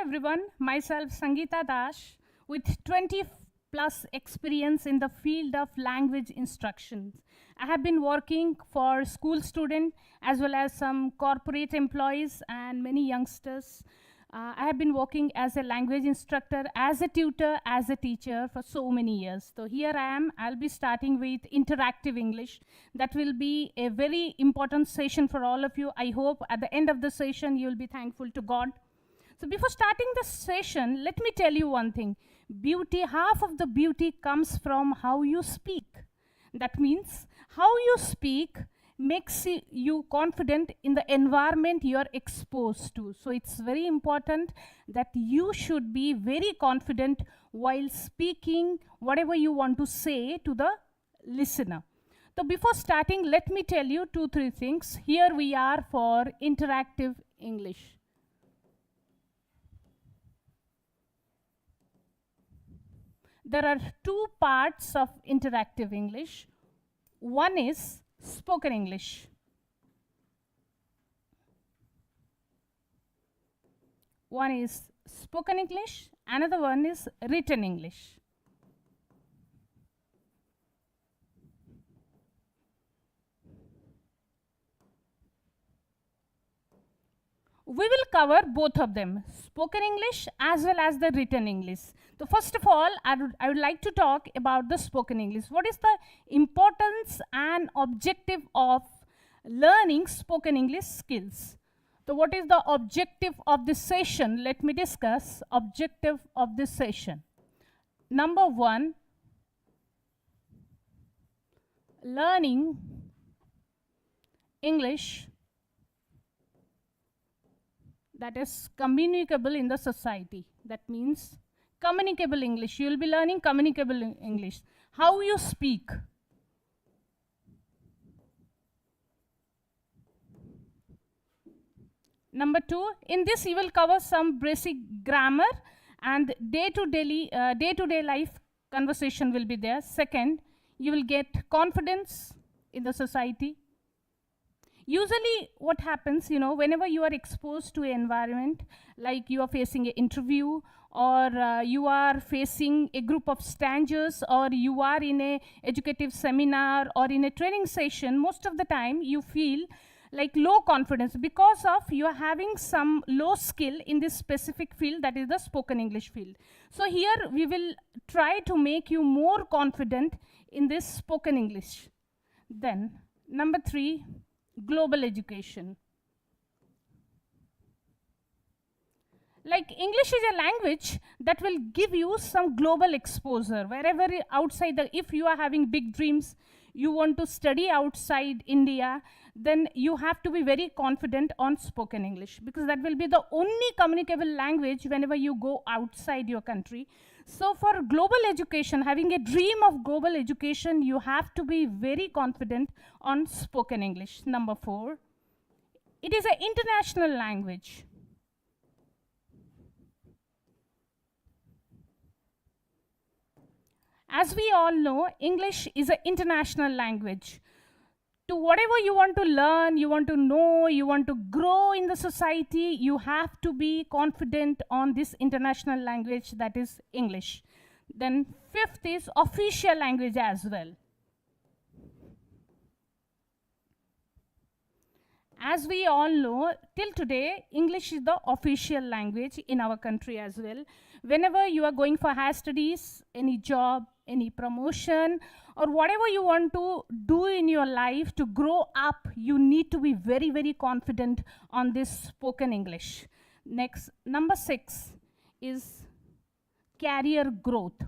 everyone, myself Sangeeta Das with 20 plus experience in the field of language instructions. I have been working for school students as well as some corporate employees and many youngsters. I have been working as a language instructor, as a tutor, as a teacher for so many years. So here I am, I'll be starting with interactive English. That will be a very important session for all of you. I hope at the end of the session you'll be thankful to God. So before starting the session, let me tell you one thing. Beauty, half of the beauty comes from how you speak. That means how you speak makes you confident in the environment you are exposed to. So it's very important that you should be very confident while speaking whatever you want to say to the listener. So before starting, let me tell you 2-3 things. Here we are for interactive English. There are 2 parts of interactive English. One is spoken English. One is spoken English, another one is written English. We will cover both of them, spoken English as well as the written English. So first of all, I would like to talk about the spoken English. What is the importance and objective of learning spoken English skills? So what is the objective of this session? Let me discuss objective of this session. Number 1, learning English that is communicable in the society. That means communicable English. You will be learning communicable English. How you speak. Number 2, in this you will cover some basic grammar and day-to-day life conversation will be there. Second, you will get confidence in the society. Usually what happens, whenever you are exposed to an environment, like you are facing an interview or you are facing a group of strangers or you are in a educative seminar or in a training session, most of the time you feel like low confidence because of you are having some low skill in this specific field, that is the spoken English field. So here we will try to make you more confident in this spoken English. Then number 3, global education. Like English is a language that will give you some global exposure wherever outside if you are having big dreams, you want to study outside India, then you have to be very confident on spoken English because that will be the only communicable language whenever you go outside your country. So for global education, having a dream of global education, you have to be very confident on spoken English. Number 4, it is an international language. As we all know, English is an international language. To whatever you want to learn, you want to know, you want to grow in the society, you have to be confident on this international language, that is English. Then 5th is official language as well. As we all know, till today, English is the official language in our country as well. Whenever you are going for higher studies, any job, any promotion, or whatever you want to do in your life to grow up, you need to be very, very confident on this spoken English. Next, number 6 is career growth.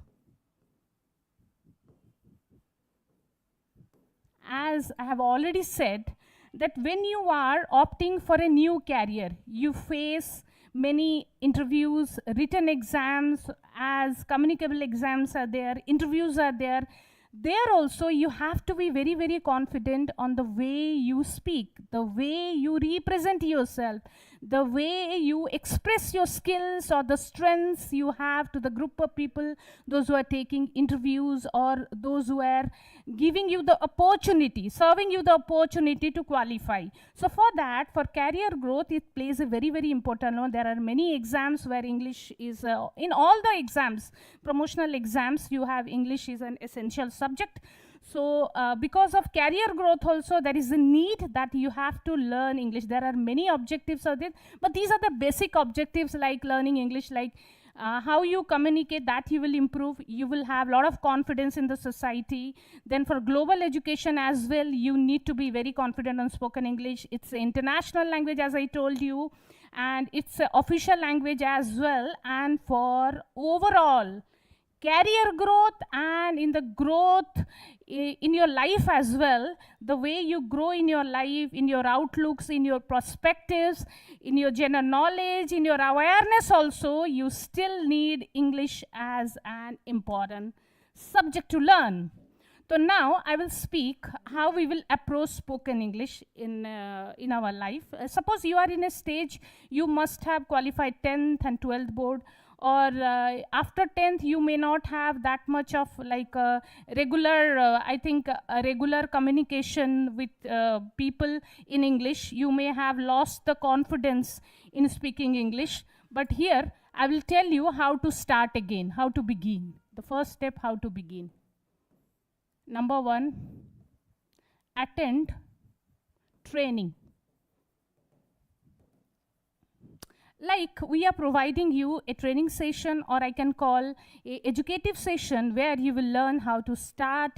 As I have already said, that when you are opting for a new career, you face many interviews, written exams, as communicable exams are there, interviews are there. There also you have to be very, very confident on the way you speak, the way you represent yourself, the way you express your skills or the strengths you have to the group of people, those who are taking interviews or those who are giving you the opportunity, serving you the opportunity to qualify. So for that, for career growth, it plays a very, very important role. There are many exams where English is, in all the exams, promotional exams, you have English is an essential subject. So because of career growth also, there is a need that you have to learn English. There are many objectives of it, but these are the basic objectives, like learning English, like how you communicate, that you will improve. You will have a lot of confidence in the society. Then for global education as well, you need to be very confident on spoken English. It's an international language, as I told you, and it's an official language as well. And for overall career growth and in the growth in your life as well, the way you grow in your life, in your outlooks, in your perspectives, in your general knowledge, in your awareness also, you still need English as an important subject to learn. So now I will speak how we will approach spoken English in our life. Suppose you are in a stage, you must have qualified 10th and 12th board, or after 10th you may not have that much of like regular, regular communication with people in English. You may have lost the confidence in speaking English, but here I will tell you how to start again, how to begin. The first step, how to begin. Number 1, attend training. Like we are providing you a training session, or I can call a educative session, where you will learn how to start,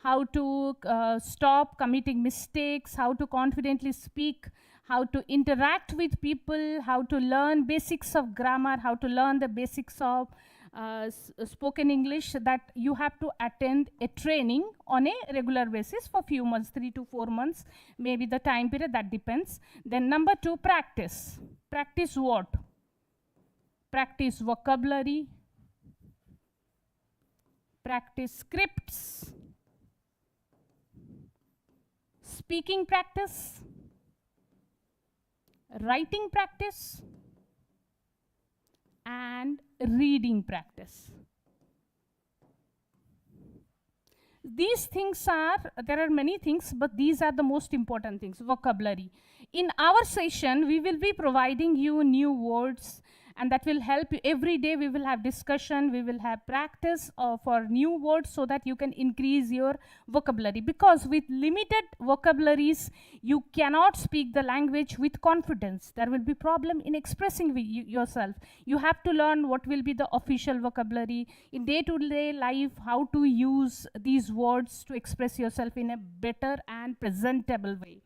how to stop committing mistakes, how to confidently speak, how to interact with people, how to learn basics of grammar, how to learn the basics of spoken English. That you have to attend a training on a regular basis for few months, 3 to 4 months, maybe the time period, that depends. Then number 2, practice. Practice what? Practice vocabulary, practice scripts, speaking practice, writing practice, and reading practice. These things are, there are many things, but these are the most important things. Vocabulary. In our session, we will be providing you new words, and that will help you. Every day we will have discussion, we will have practice for new words, so that you can increase your vocabulary. Because with limited vocabularies, you cannot speak the language with confidence. There will be problem in expressing yourself. You have to learn what will be the official vocabulary in day-to-day life, how to use these words to express yourself in a better and presentable way.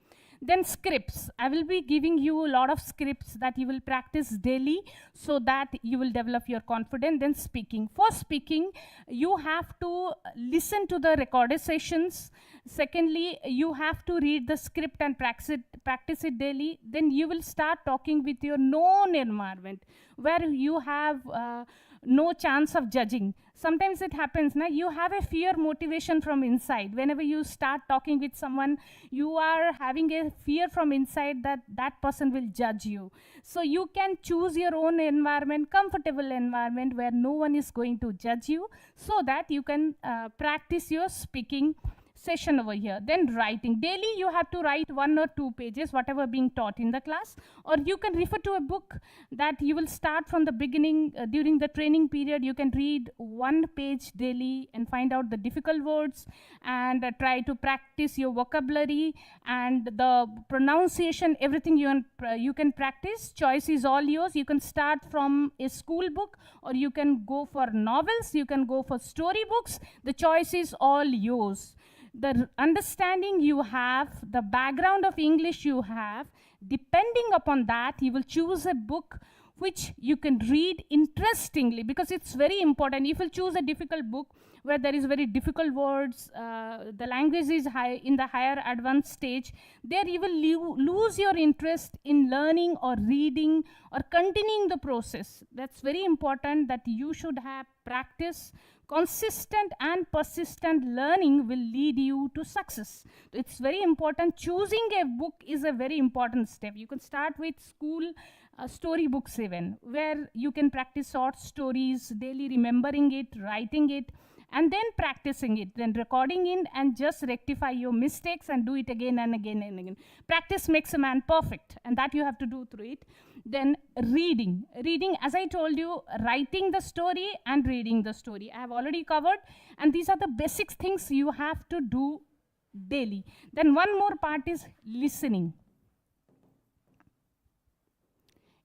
Then scripts. I will be giving you a lot of scripts that you will practice daily, so that you will develop your confidence. Then speaking. For speaking, you have to listen to the recorded sessions. Secondly, you have to read the script and practice it daily. Then you will start talking with your known environment, where you have no chance of judging. Sometimes it happens, you have a fear motivation from inside. Whenever you start talking with someone, you are having a fear from inside that that person will judge you. So you can choose your own environment, comfortable environment, where no one is going to judge you, so that you can practice your speaking session over here. Then writing. Daily you have to write 1 or 2 pages, whatever being taught in the class, or you can refer to a book that you will start from the beginning. During the training period, you can read 1 page daily and find out the difficult words, and try to practice your vocabulary and the pronunciation. Everything you can practice. Choice is all yours. You can start from a school book, or you can go for novels, you can go for storybooks. The choice is all yours. The understanding you have, the background of English you have, depending upon that, you will choose a book which you can read interestingly, because it's very important. If you choose a difficult book where there is very difficult words, the language is high in the higher advanced stage, there you will lose your interest in learning or reading or continuing the process. That's very important, that you should have practice. Consistent and persistent learning will lead you to success. It's very important. Choosing a book is a very important step. You can start with school storybooks even, where you can practice short stories, daily remembering it, writing it, and then practicing it, then recording it, and just rectify your mistakes and do it again and again and again. Practice makes a man perfect, and that you have to do through it. Then reading, as I told you, writing the story and reading the story I have already covered, and these are the basic things you have to do daily. Then one more part is listening.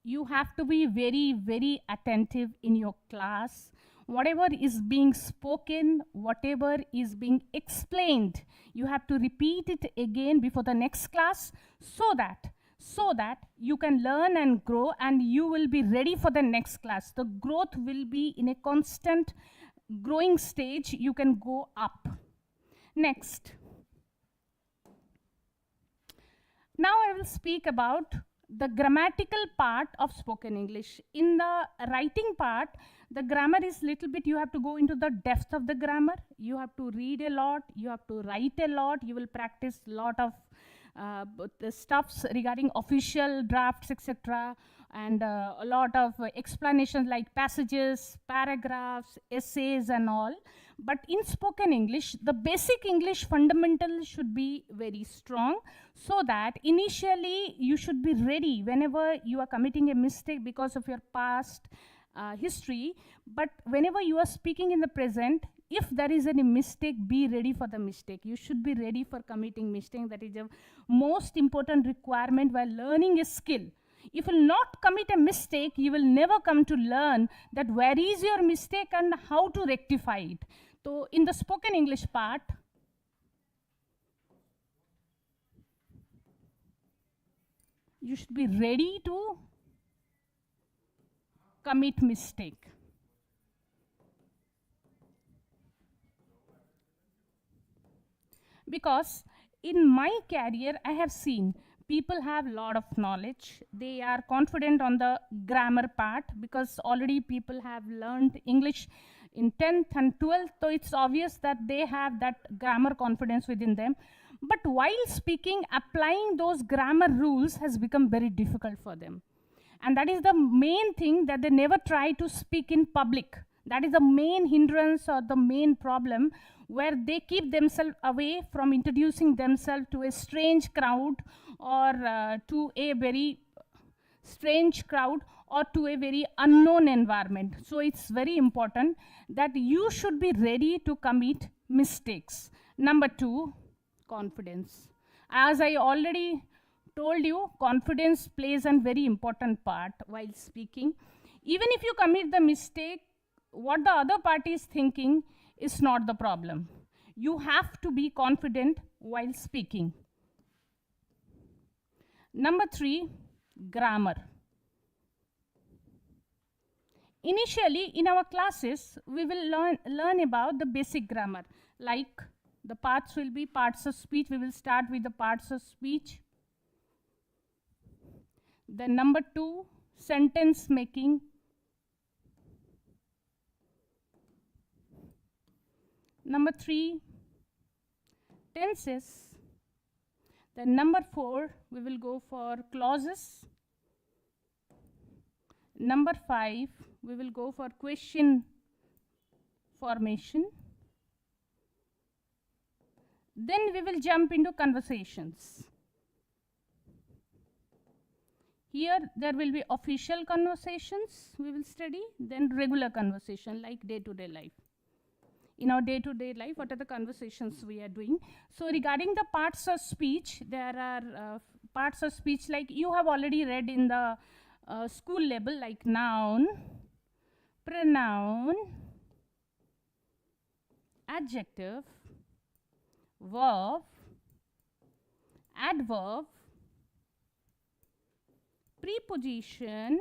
You have to be very, very attentive in your class. Whatever is being spoken, whatever is being explained, you have to repeat it again before the next class, so that you can learn and grow, and you will be ready for the next class. The growth will be in a constant growing stage. You can go up. Next. Now I will speak about the grammatical part of spoken English. In the writing part, the grammar is little bit, you have to go into the depth of the grammar. You have to read a lot, you have to write a lot, you will practice a lot of the stuffs regarding official drafts, etc., and a lot of explanations like passages, paragraphs, essays and all. But in spoken English, the basic English fundamentals should be very strong, so that initially you should be ready whenever you are committing a mistake because of your past history. But whenever you are speaking in the present, if there is any mistake, be ready for the mistake. You should be ready for committing mistake. That is the most important requirement while learning a skill. If you will not commit a mistake, you will never come to learn that where is your mistake and how to rectify it. So in the spoken English part, you should be ready to commit mistake. Because in my career, I have seen people have a lot of knowledge. They are confident on the grammar part because already people have learned English in 10th and 12th, so it's obvious that they have that grammar confidence within them. But while speaking, applying those grammar rules has become very difficult for them. And that is the main thing, that they never try to speak in public. That is the main hindrance or the main problem, where they keep themselves away from introducing themselves to a strange crowd, or to a very strange crowd, or to a very unknown environment. So it's very important that you should be ready to commit mistakes. Number 2, confidence. As I already told you, confidence plays a very important part while speaking. Even if you commit the mistake, what the other party is thinking is not the problem. You have to be confident while speaking. Number 3, grammar. Initially, in our classes, we will learn about the basic grammar. Like, the parts will be parts of speech. We will start with the parts of speech. Then number 2, sentence making. Number 3, tenses. Then number 4, we will go for clauses. Number 5, we will go for question formation. Then we will jump into conversations. Here there will be official conversations we will study, then regular conversation like day-to-day life. In our day-to-day life, what are the conversations we are doing? So regarding the parts of speech, there are parts of speech like you have already read in the school level, like noun, pronoun, adjective, verb, adverb, preposition,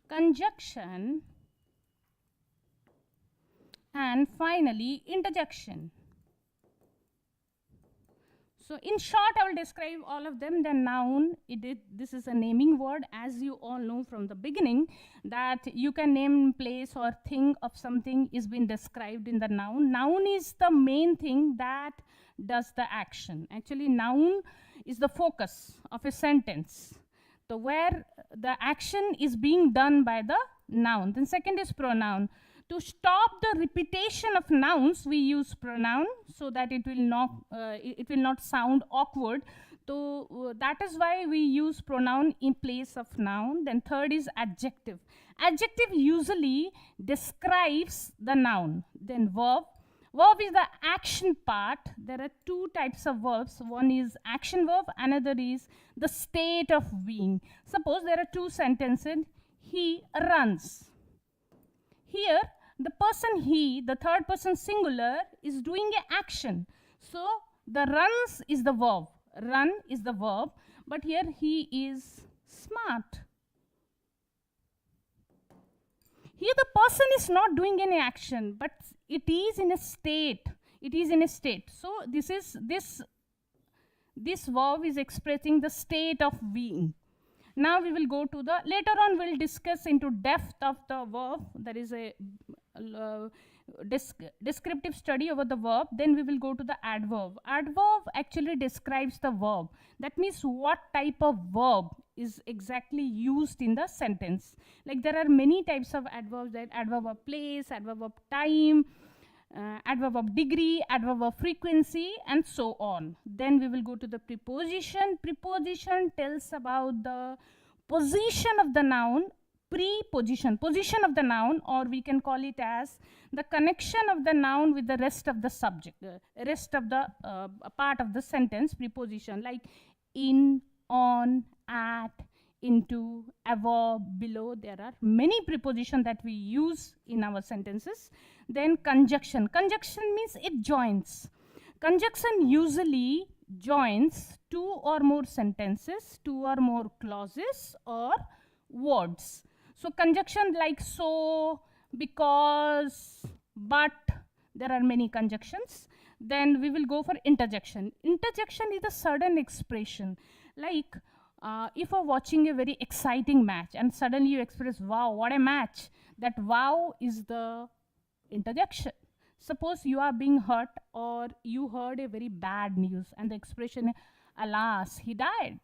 conjunction, and finally interjection. So in short, I will describe all of them. The noun, this is a naming word, as you all know from the beginning, that you can name place or thing of something is been described in the noun. Noun is the main thing that does the action. Actually, noun is the focus of a sentence. So where the action is being done by the noun. Then second is pronoun. To stop the repetition of nouns, we use pronoun so that it will not sound awkward. So that is why we use pronoun in place of noun. Then third is adjective. Adjective usually describes the noun. Then verb. Verb is the action part. There are two types of verbs. One is action verb, another is the state of being. Suppose there are two sentences. He runs. Here, the person he, the third person singular, is doing an action. So, the runs is the verb. Run is the verb. But here he is smart. Here the person is not doing any action, but it is in a state. It is in a state. So this verb is expressing the state of being. Now we will go to the, later on we'll discuss into depth of the verb. There is a descriptive study over the verb. Then we will go to the adverb. Adverb actually describes the verb. That means what type of verb is exactly used in the sentence. Like there are many types of adverbs, like adverb of place, adverb of time, adverb of degree, adverb of frequency, and so on. Then we will go to the preposition. Preposition tells about the position of the noun, preposition, position of the noun, or we can call it as the connection of the noun with the rest of the subject, rest of the part of the sentence. Preposition like in, on, at, into, above, below. There are many prepositions that we use in our sentences. Then conjunction. Conjunction means it joins. Conjunction usually joins two or more sentences, two or more clauses or words. So conjunction like so, because, but, there are many conjunctions. Then we will go for interjection. Interjection is a sudden expression. Like if you're watching a very exciting match and suddenly you express, wow, what a match. That wow is the interjection. Suppose you are being hurt or you heard a very bad news and the expression, alas, he died.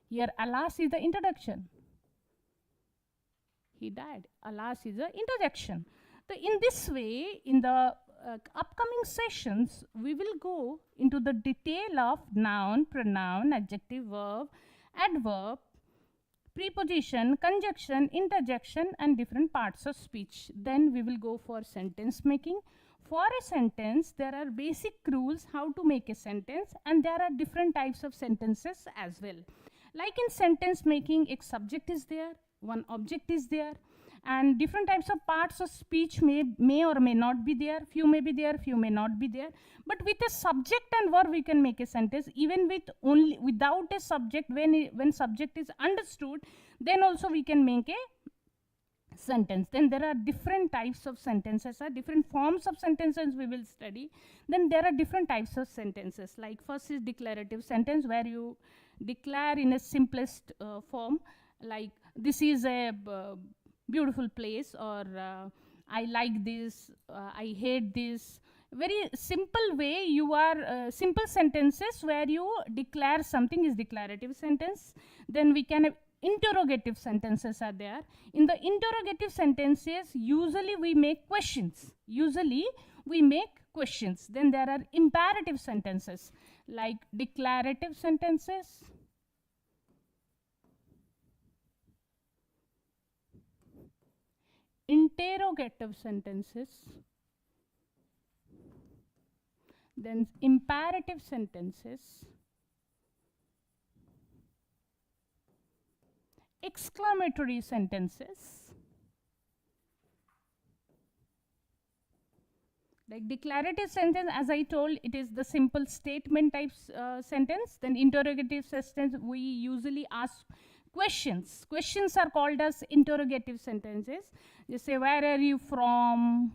Here, alas is the introduction. He died. Alas is the interjection. So in this way, in the upcoming sessions, we will go into the detail of noun, pronoun, adjective, verb, adverb, preposition, conjunction, interjection, and different parts of speech. Then we will go for sentence making. For a sentence, there are basic rules how to make a sentence, and there are different types of sentences as well. Like in sentence making, a subject is there, one object is there, and different types of parts of speech may or may not be there. Few may be there, few may not be there. But with a subject and verb, we can make a sentence. Even without a subject, when subject is understood, then also we can make a sentence. Then there are different types of sentences, different forms of sentences we will study. Then there are different types of sentences. Like first is declarative sentence, where you declare in a simplest form, like this is a beautiful place, or I like this, I hate this. Very simple way you are, simple sentences where you declare something is declarative sentence. Then we can have interrogative sentences are there. In the interrogative sentences, usually we make questions. Then there are imperative sentences like declarative sentences, interrogative sentences, then imperative sentences, exclamatory sentences. Like declarative sentence, as I told, it is the simple statement type sentence. Then interrogative sentence, we usually ask questions. Questions are called as interrogative sentences. You say, where are you from?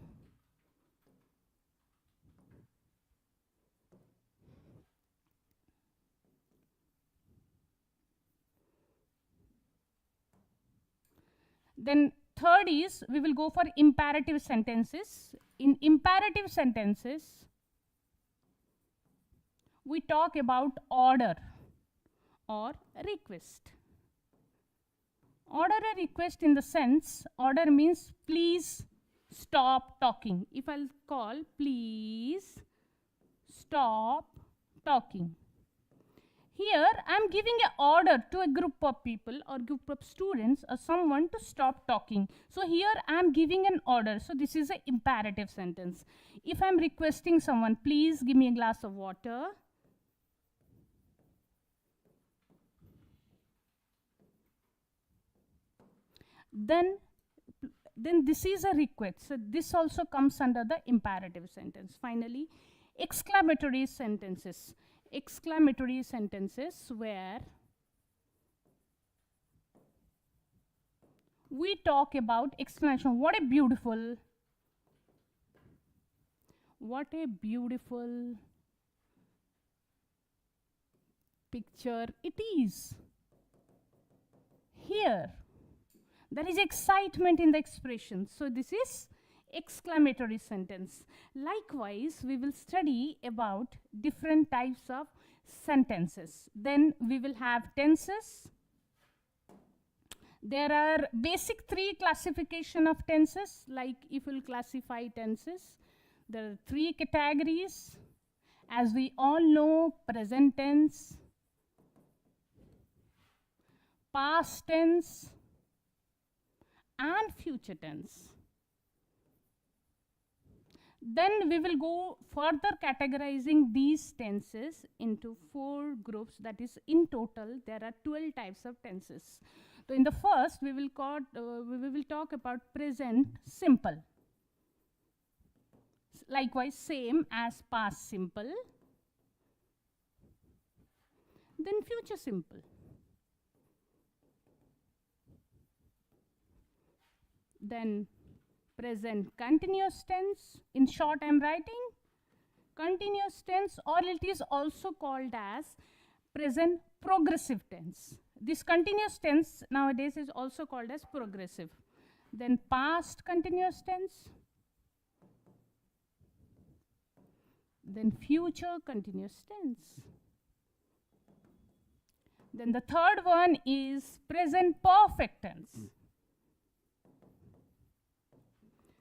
Then third is, we will go for imperative sentences. In imperative sentences, we talk about order. or request. Order a request in the sense, order means please stop talking. If I'll call, please stop talking. Here I am giving an order to a group of people or group of students or someone to stop talking. So here I am giving an order. So this is an imperative sentence. If I am requesting someone, please give me a glass of water. Then this is a request. So this also comes under the imperative sentence. Finally, exclamatory sentences. Exclamatory sentences where we talk about exclamation. What a beautiful picture it is. Here there is excitement in the expression. So this is exclamatory sentence. Likewise, we will study about different types of sentences. Then we will have tenses. There are basic 3 classification of tenses. Like if we'll classify tenses, there are 3 categories. As we all know, present tense, past tense, and future tense. Then we will go further categorizing these tenses into 4 groups. That is, in total there are 12 types of tenses. So in the first we will talk about present simple. Likewise, same as past simple. Then future simple. Then present continuous tense. In short, I am writing continuous tense, or it is also called as present progressive tense. This continuous tense nowadays is also called as progressive. Then past continuous tense. Then future continuous tense. Then the third one is present perfect tense.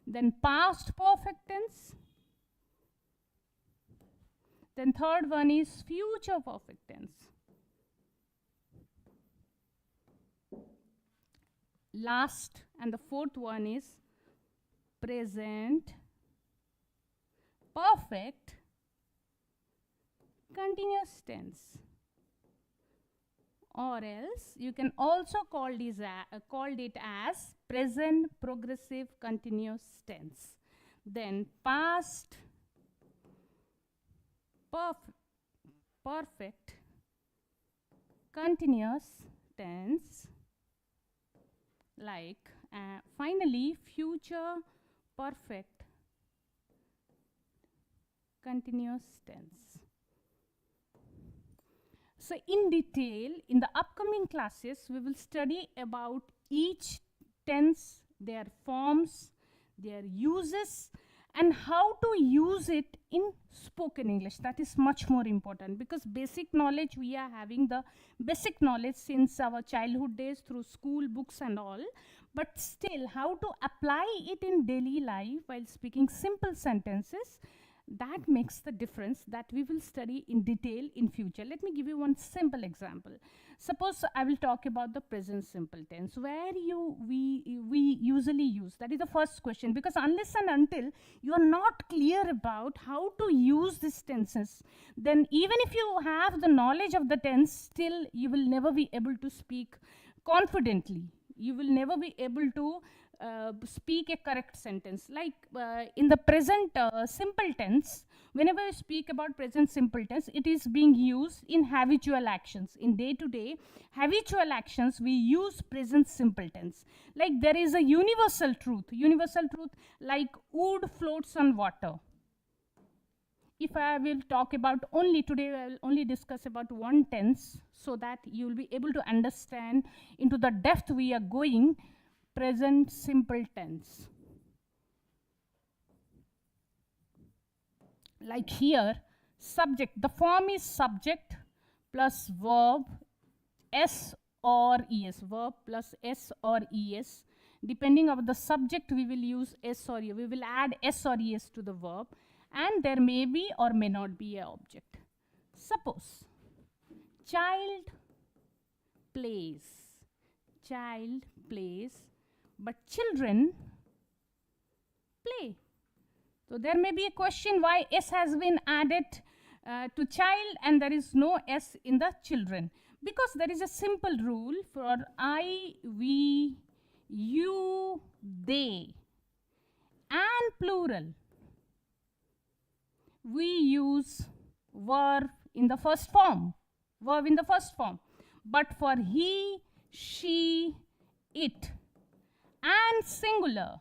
Then past perfect tense. Then third one is future perfect tense. Last and the fourth one is present perfect continuous tense. Or else you can also call it as present progressive continuous tense. Then past perfect continuous tense. Like finally future perfect continuous tense. So in detail, in the upcoming classes, we will study about each tense, their forms, their uses, and how to use it in spoken English. That is much more important, because basic knowledge, we are having the basic knowledge since our childhood days through school books and all. But still, how to apply it in daily life while speaking simple sentences, that makes the difference, that we will study in detail in future. Let me give you one simple example. Suppose I will talk about the present simple tense, where we usually use. That is the first question, because unless and until you are not clear about how to use these tenses, then even if you have the knowledge of the tense, still you will never be able to speak confidently. You will never be able to speak a correct sentence. Like in the present simple tense, whenever you speak about present simple tense, it is being used in habitual actions. In day-to-day habitual actions, we use present simple tense. Like there is a universal truth like wood floats on water. If I will talk about only today, I will only discuss about one tense, so that you will be able to understand into the depth we are going. Present simple tense. Like here, subject, the form is subject plus verb S or ES, verb plus S or ES. Depending on the subject, we will use S or ES. We will add S or ES to the verb, and there may be or may not be an object. Suppose child plays, but children play. So there may be a question why S has been added to child and there is no S in the children. Because there is a simple rule for I, we, you, they, and plural. We use verb in the first form. But for he, she, it, and singular,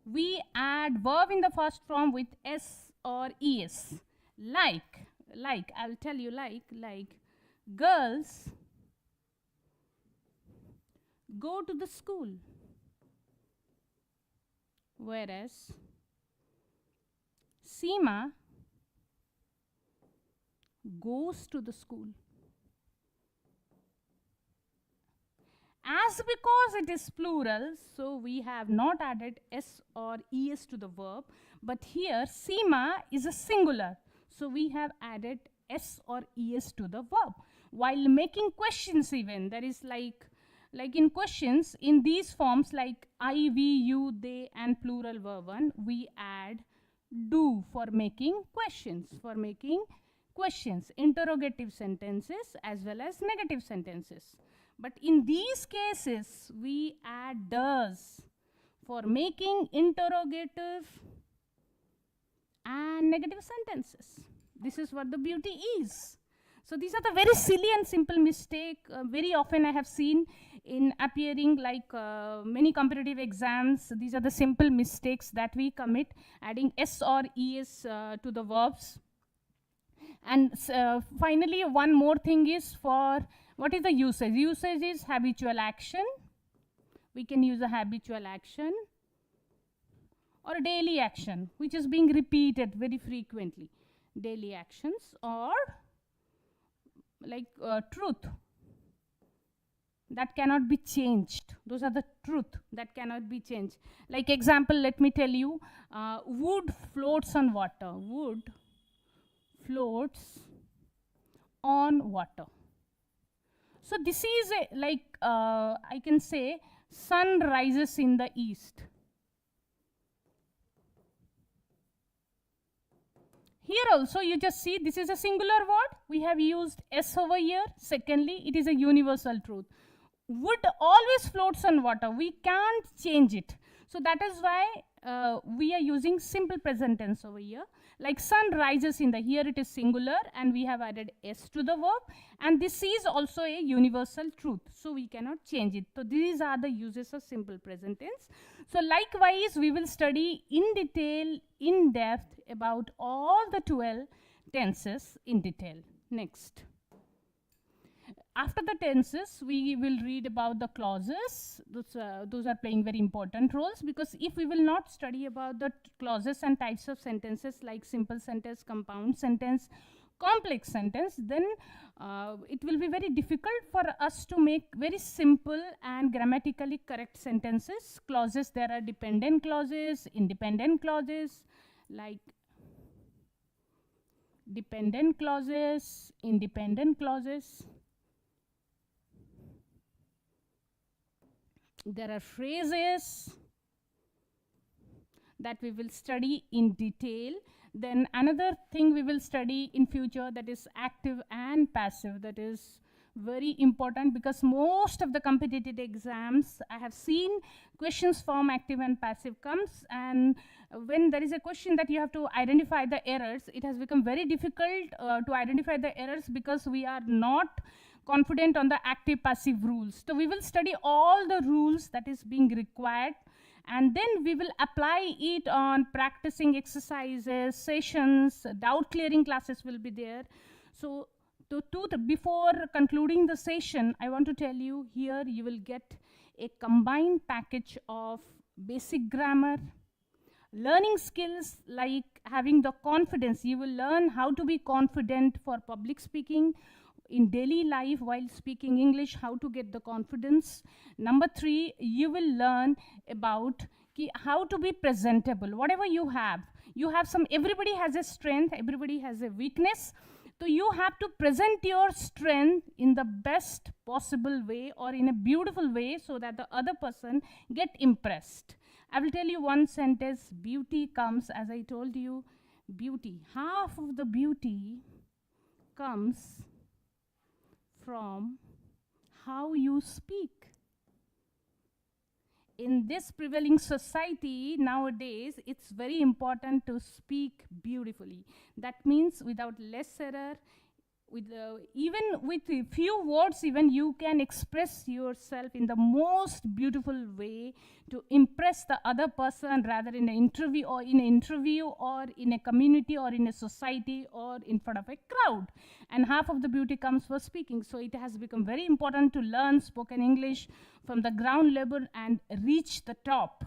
we add verb in the first form with S or ES. Like, I'll tell you like, girls go to the school, whereas Seema goes to the school. As because it is plural, so we have not added S or ES to the verb, but here Seema is a singular, so we have added S or ES to the verb. While making questions even, there is like in questions, in these forms like I, we, you, they, and plural verb 1, we add do for making questions, interrogative sentences as well as negative sentences. But in these cases, we add does for making interrogative and negative sentences. This is what the beauty is. So these are the very silly and simple mistake very often I have seen in appearing like many competitive exams. These are the simple mistakes that we commit, adding S or ES to the verbs. And finally, one more thing is for what is the usage? Usage is habitual action. We can use a habitual action or a daily action, which is being repeated very frequently. Daily actions, or like truth that cannot be changed. Those are the truth that cannot be changed. Like example, let me tell you, wood floats on water. Wood floats on water. So this is a, like I can say sun rises in the east. Here also you just see this is a singular word. We have used S over here. Secondly, it is a universal truth. Wood always floats on water. We can't change it. So that is why we are using simple present tense over here. Like sun rises in the, here it is singular and we have added S to the verb. And this is also a universal truth. So we cannot change it. So these are the uses of simple present tense. So likewise, we will study in detail, in depth about all the 12 tenses in detail. Next. After the tenses, we will read about the clauses. Those are playing very important roles, because if we will not study about the clauses and types of sentences like simple sentence, compound sentence, complex sentence, then it will be very difficult for us to make very simple and grammatically correct sentences. Clauses, there are dependent clauses, independent clauses, like dependent clauses, independent clauses. There are phrases that we will study in detail. Then another thing we will study in future, that is active and passive. That is very important, because most of the competitive exams I have seen questions from active and passive comes, and when there is a question that you have to identify the errors, it has become very difficult to identify the errors, because we are not confident on the active passive rules. So we will study all the rules that is being required, and then we will apply it on practicing exercises, sessions, doubt clearing classes will be there. So before concluding the session, I want to tell you, here you will get a combined package of basic grammar, learning skills like having the confidence. You will learn how to be confident for public speaking. in daily life while speaking English, how to get the confidence. Number 3, you will learn about how to be presentable. Whatever you have some, everybody has a strength, everybody has a weakness. So you have to present your strength in the best possible way or in a beautiful way so that the other person get impressed. I will tell you one sentence. Beauty comes, as I told you, beauty. Half of the beauty comes from how you speak. In this prevailing society nowadays, it's very important to speak beautifully. That means without less error, even with a few words, even you can express yourself in the most beautiful way to impress the other person, rather in an interview or in a community or in a society or in front of a crowd. And half of the beauty comes for speaking. So it has become very important to learn spoken English from the ground level and reach the top.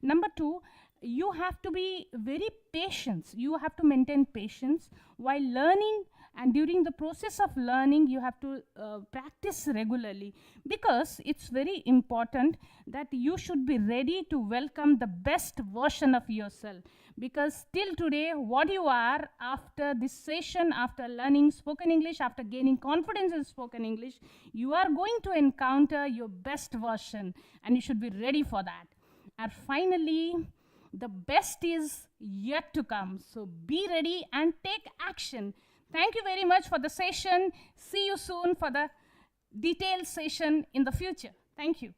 Number 2, you have to be very patient. You have to maintain patience while learning, and during the process of learning you have to practice regularly, because it's very important that you should be ready to welcome the best version of yourself. Because till today, what you are after this session, after learning spoken English, after gaining confidence in spoken English, you are going to encounter your best version, and you should be ready for that. And finally, the best is yet to come. So be ready and take action. Thank you very much for the session. See you soon for the detailed session in the future. Thank you.